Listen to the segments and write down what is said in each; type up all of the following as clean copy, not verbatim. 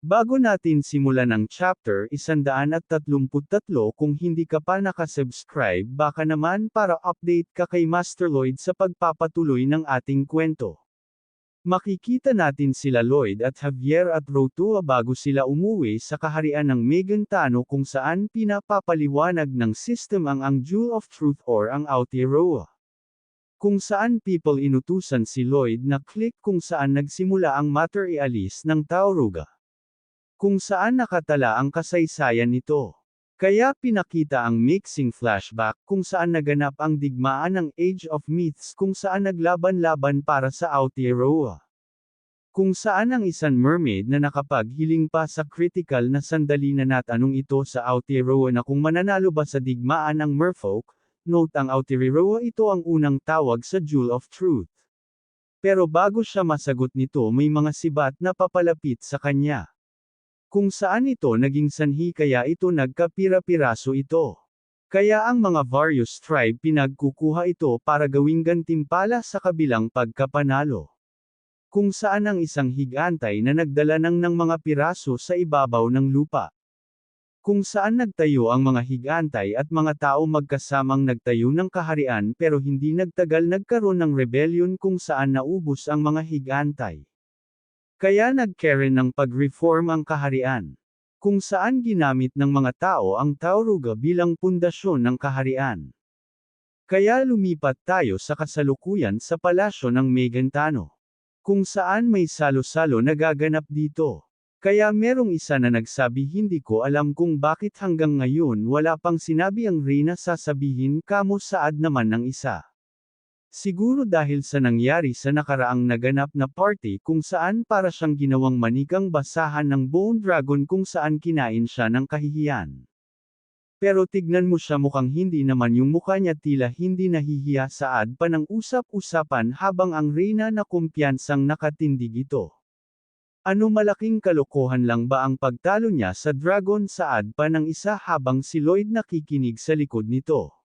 Bago natin simulan ang chapter 133, kung hindi ka pa nakasubscribe baka naman para update ka kay Master Lloyd sa pagpapatuloy ng ating kwento. Makikita natin sila Lloyd at Javier at Rotua bago sila umuwi sa kaharian ng Megantano kung saan pinapapaliwanag ng system ang Jewel of Truth or ang Aotearoa. Kung saan people inutusan si Lloyd na click kung saan nagsimula ang matter ialis ng Tauruga. Kung saan nakatala ang kasaysayan nito. Kaya pinakita ang mixing flashback kung saan naganap ang digmaan ng Age of Myths kung saan naglaban-laban para sa Aotearoa. Kung saan ang isang mermaid na nakapaghiling pa sa critical na sandali na natanong ito sa Aotearoa na kung mananalo ba sa digmaan ang merfolk, note ang Aotearoa ito ang unang tawag sa Jewel of Truth. Pero bago siya masagot nito may mga sibat na papalapit sa kanya. Kung saan ito naging sanhi kaya ito nagkapira-piraso ito. Kaya ang mga various tribe pinagkukuha ito para gawing gantimpala sa kabilang pagkapanalo. Kung saan ang isang higantay na nagdala ng mga piraso sa ibabaw ng lupa. Kung saan nagtayo ang mga higantay at mga tao magkasamang nagtayo ng kaharian pero hindi nagtagal nagkaroon ng rebellion kung saan naubos ang mga higantay. Kaya nagkaroon ng pag-reform ang kaharian. Kung saan ginamit ng mga tao ang Tauruga bilang pundasyon ng kaharian. Kaya lumipat tayo sa kasalukuyan sa palasyo ng Megantano. Kung saan may salo-salo nagaganap dito. Kaya merong isa na nagsabi hindi ko alam kung bakit hanggang ngayon wala pang sinabi ang Reyna sasabihin kamo saad naman ng isa. Siguro dahil sa nangyari sa nakaraang naganap na party kung saan para siyang ginawang manikang basahan ng Bone Dragon kung saan kinain siya ng kahihiyan. Pero tignan mo siya mukhang hindi naman yung mukha niya tila hindi nahihiya saad pa ng usap-usapan habang ang Reyna na kumpiyansang nakatindig ito. Ano malaking kalokohan lang ba ang pagtalo niya sa dragon saad pa ng isa habang si Lloyd nakikinig sa likod nito.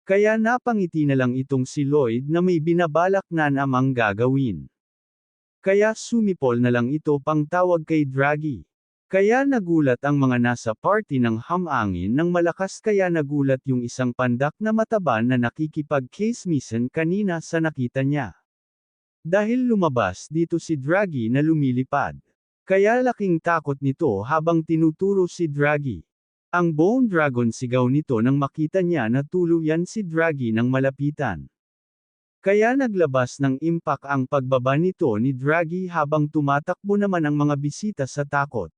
Kaya napangiti na lang itong si Lloyd na may binabalak na namang gagawin. Kaya sumipol na lang ito pang tawag kay Draghi. Kaya nagulat ang mga nasa party ng hamangin ng malakas kaya nagulat yung isang pandak na mataba na nakikipag-case-misan kanina sa nakita niya. Dahil lumabas dito si Draghi na lumilipad. Kaya laking takot nito habang tinuturo si Draghi. Ang Bone Dragon sigaw nito nang makita niya na tuluyan si Draghi ng malapitan. Kaya naglabas ng impact ang pagbaba nito ni Draghi habang tumatakbo naman ang mga bisita sa takot.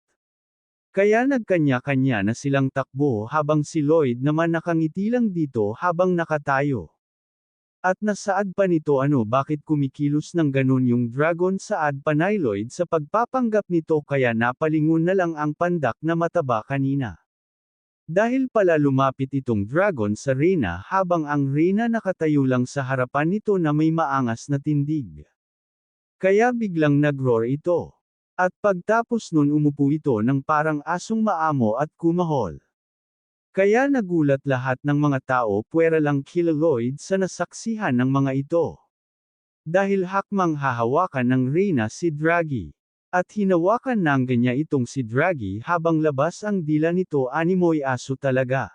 Kaya nagkanya-kanya na silang takbo habang si Lloyd naman nakangiti lang dito habang nakatayo. At nasaad pa nito bakit kumikilos ng ganun yung dragon saad pa ni Lloyd sa pagpapanggap nito kaya napalingon na lang ang pandak na mataba kanina. Dahil pala lumapit itong dragon sa Reyna habang ang Reyna nakatayo lang sa harapan nito na may maangas na tindig. Kaya biglang nag-roar ito. At pagtapos nun umupo ito ng parang asong maamo at kumahol. Kaya nagulat lahat ng mga tao puwera lang kila Lloyd sa nasaksihan ng mga ito. Dahil hakmang hahawakan ng Reyna si Draghi. At hinawakan ng niya itong si Draghi habang labas ang dila nito animoy aso talaga.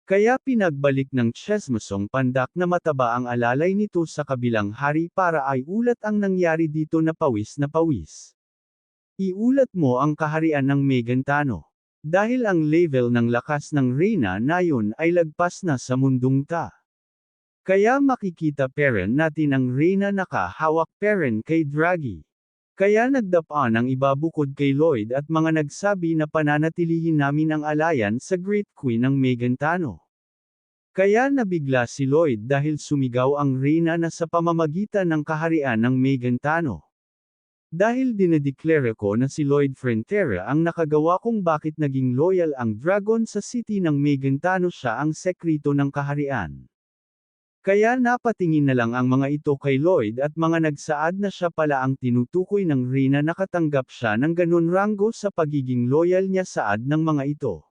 Kaya pinagbalik ng Chesmosong pandak na mataba ang alalay nito sa kabilang hari para ay ulat ang nangyari dito na pawis na pawis. Iulat mo ang kaharian ng Megantano. Dahil ang level ng lakas ng Reyna na yun ay lagpas na sa mundong ta. Kaya makikita peren natin ang Reyna nakahawak peren kay Draghi. Kaya nagdapaan ang iba bukod kay Lloyd at mga nagsabi na pananatilihin namin ang alayan sa Great Queen ng Megantano. Kaya nabigla si Lloyd dahil sumigaw ang Reyna na sa pamamagitan ng kaharian ng Megantano. Dahil dinedeclare ko na si Lloyd Frontera ang nakagawa kung bakit naging loyal ang dragon sa city ng Megantano siya ang sekreto ng kaharian. Kaya napatingin na lang ang mga ito kay Lloyd at mga nagsaad na siya pala ang tinutukoy ng Reyna nakatanggap siya ng ganun ranggo sa pagiging loyal niya saad ng mga ito.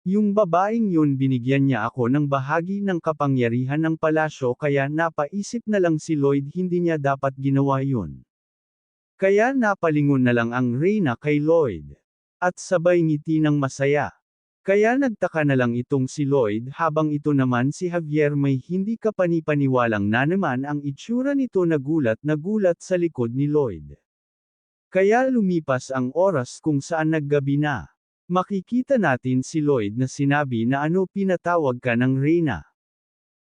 Yung babaeng yun binigyan niya ako ng bahagi ng kapangyarihan ng palasyo kaya napaisip na lang si Lloyd hindi niya dapat ginawa yun. Kaya napalingon na lang ang Reyna kay Lloyd. At sabay ngiti ng masaya. Kaya nagtaka na lang itong si Lloyd habang ito naman si Javier may hindi kapanipaniwalang na naman ang itsura nito na gulat sa likod ni Lloyd. Kaya lumipas ang oras kung saan naggabi na. Makikita natin si Lloyd na sinabi na ano pinatawag ka ng Reyna.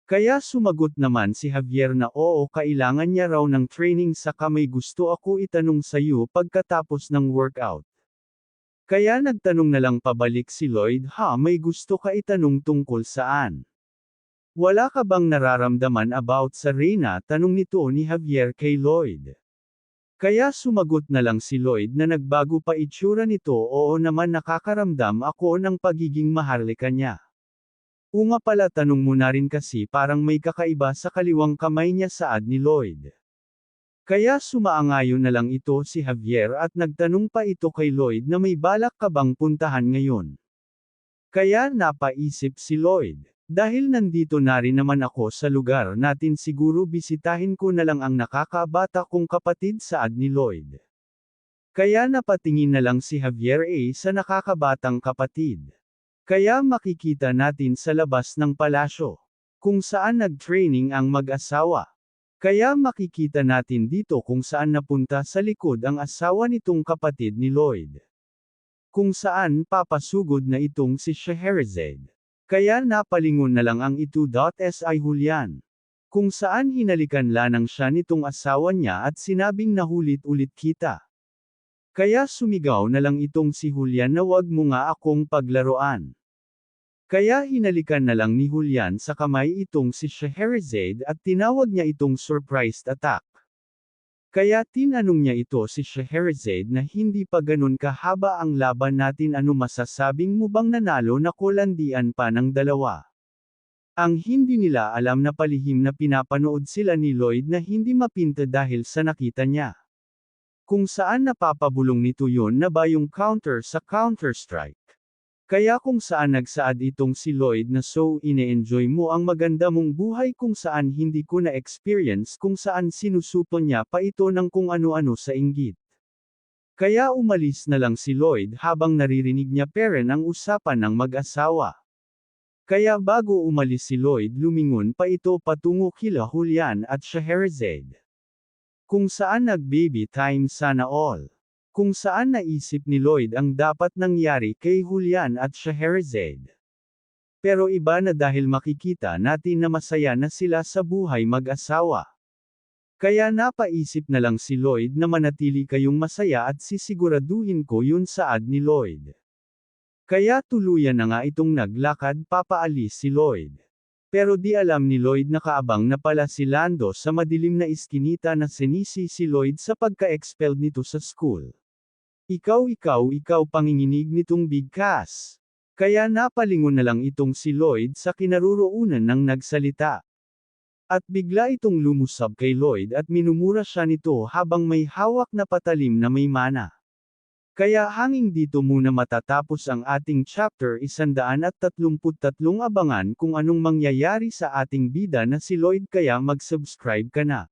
Kaya sumagot naman si Javier na oo kailangan niya raw ng training saka may gusto ako itanong sa'yo pagkatapos ng workout. Kaya nagtanong na lang pabalik si Lloyd may gusto ka itanong tungkol saan? Wala ka bang nararamdaman about sa Reyna tanong nito ni Javier kay Lloyd. Kaya sumagot na lang si Lloyd na nagbago pa itsura nito oo naman nakakaramdam ako ng pagiging maharlika niya. Nga pala tanong mo na rin kasi parang may kakaiba sa kaliwang kamay niya saad ni Lloyd. Kaya sumaangayon na lang ito si Javier at nagtanong pa ito kay Lloyd na may balak ka bang puntahan ngayon. Kaya napaisip si Lloyd, dahil nandito na rin naman ako sa lugar natin siguro bisitahin ko na lang ang nakakabata kong kapatid saad ni Lloyd. Kaya napatingin na lang si Javier sa nakakabatang kapatid. Kaya makikita natin sa labas ng palasyo, kung saan nag-training ang mag-asawa. Kaya makikita natin dito kung saan napunta sa likod ang asawa nitong kapatid ni Lloyd. Kung saan papasugod na itong si Scheherazade. Kaya napalingon na lang ang ito.si Julian. Kung saan hinalikan lanang siya nitong asawa niya at sinabing nahulit-ulit kita. Kaya sumigaw na lang itong si Julian na wag mo nga akong paglaruan. Kaya hinalikan na lang ni Julian sa kamay itong si Scheherazade at tinawag niya itong surprised attack. Kaya tinanong niya ito si Scheherazade na hindi pa ganun kahaba ang laban natin ano masasabing mo bang nanalo na kolandian pa ng dalawa. Ang hindi nila alam na palihim na pinapanood sila ni Lloyd na hindi mapinta dahil sa nakita niya. Kung saan napapabulong nito yun na ba yung counter sa Counter-Strike. Kaya kung saan nagsaad itong si Lloyd na so ine-enjoy mo ang maganda mong buhay kung saan hindi ko na-experience kung saan sinusupo niya pa ito ng kung ano-ano sa inggit. Kaya umalis na lang si Lloyd habang naririnig niya peren ang usapan ng mag-asawa. Kaya bago umalis si Lloyd lumingon pa ito patungo kila Julian at Scheherazade. Kung saan nag-baby time sana all. Kung saan naisip ni Lloyd ang dapat nangyari kay Julian at Scheherazade. Pero iba na dahil makikita natin na masaya na sila sa buhay mag-asawa. Kaya napaisip na lang si Lloyd na manatili kayong masaya at sisiguraduhin ko yun saad ni Lloyd. Kaya tuluyan na nga itong naglakad papaalis si Lloyd. Pero di alam ni Lloyd na kaabang na pala si Lando sa madilim na iskinita na sinisi si Lloyd sa pagka-expelled nito sa school. Ikaw panginginig nitong bigkas. Kaya napalingon na lang itong si Lloyd sa kinaroroonan ng nagsalita. At bigla itong lumusab kay Lloyd at minumura siya nito habang may hawak na patalim na may mana. Kaya hanging dito muna matatapos ang ating chapter 133 abangan kung anong mangyayari sa ating bida na si Lloyd kaya mag-subscribe ka na.